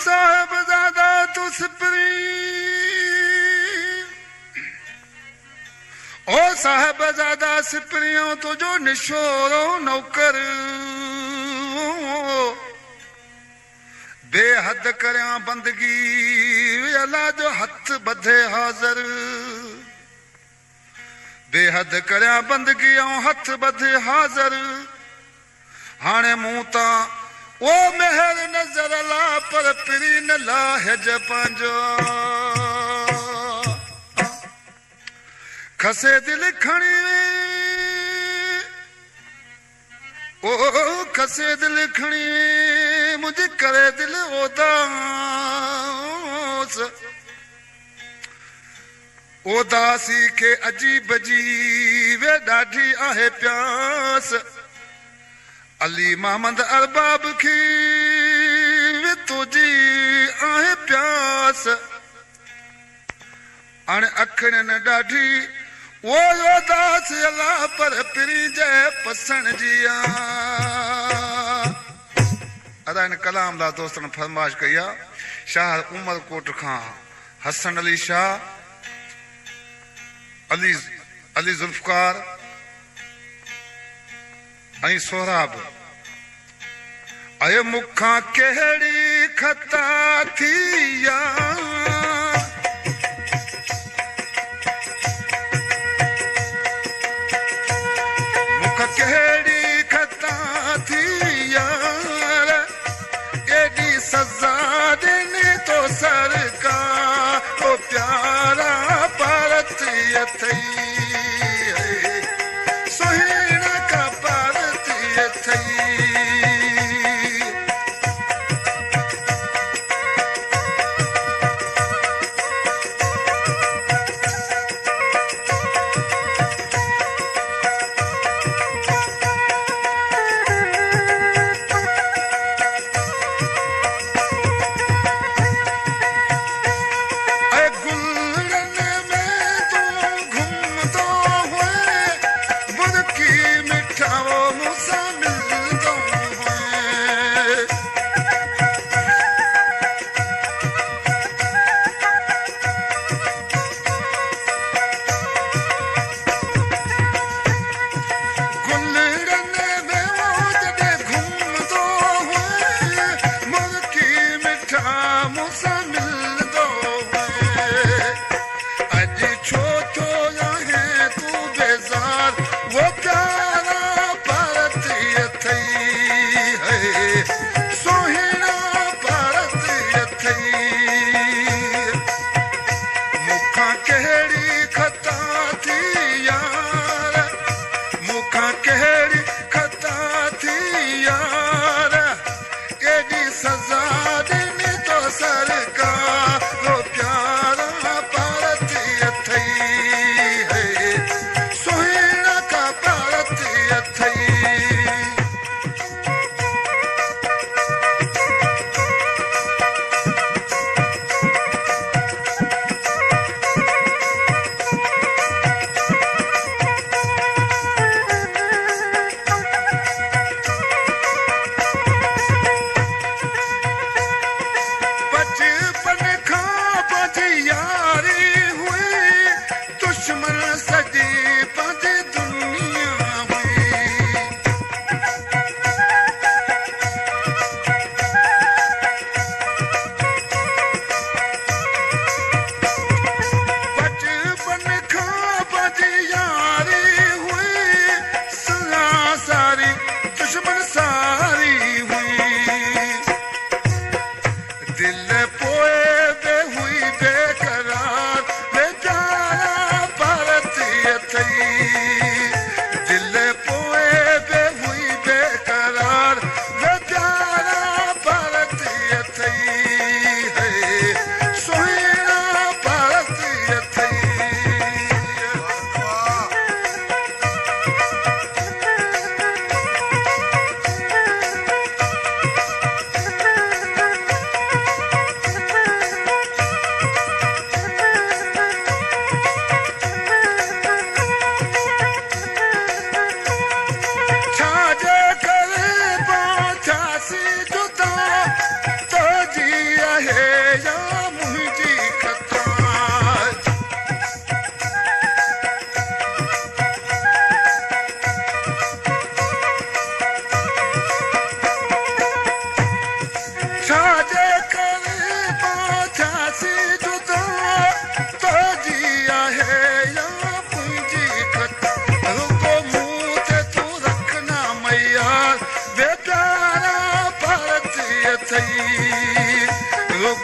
साहिबजादा तू सिपरी ओ साहिबजादा सिपरियों तुझो निशोरो नौकर बेहद करया बंदगी अल्लाह जो हथ बधे हाज़र बेहद करया बंदगी हथ बधे हाज़र हाणे मूं तां ओ मेहर नजर ला पर पिरी न लाहिज पंहिंजो खसे दिल खणी ओ खसे दिल खणी मुंहिंजे करे दिल उदास उदासी खे अजीब जी वे ॾाढी आहे प्यास अली मोहम्मद अरबाब की वे तुझी आहे प्यास हाणे अखियुनि न ॾाढी वो उदास अला पर पिरी जे पसण जी अदा इन कलाम ला दोस्तन फरमाइश कई आहे शाह उमरकोट खां हसन अली शाह अली जुल्फकार ऐं सोहराब अय मुखां कहिड़ी खता थी मुख कहिड़ी खता थी एॾी सज़ा ॾिनी तो सरकार ओ प्यारा भारतीय थई सुहिणा का भारतीय थई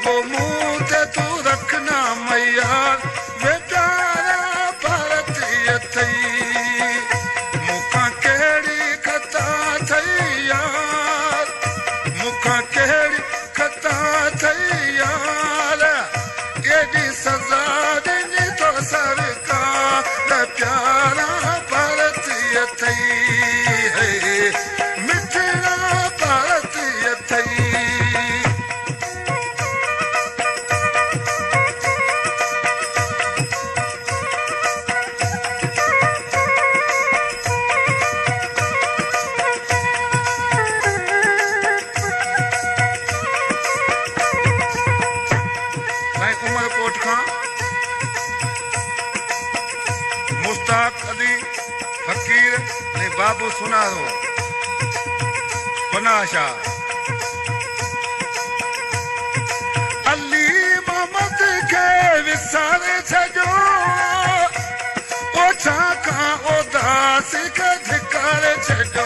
पो मुंह ते तू रखना मैयार वे प्यारा भारतीय थई मुखां कहिड़ी खता थई यार मुखां कहिड़ी खता थई यार केॾी सज़ा ॾिनी तो सरकार प्यारा भारतीय थई मिठड़ा भारतीय थई उमरकोट खां मुश्ताक अली फकीर ऐं बाबू सुनारो पनाह शाह अली मोहम्मद खे विसारे छॾियो ओ छाकाणि उदासी खे धिकारे छॾियो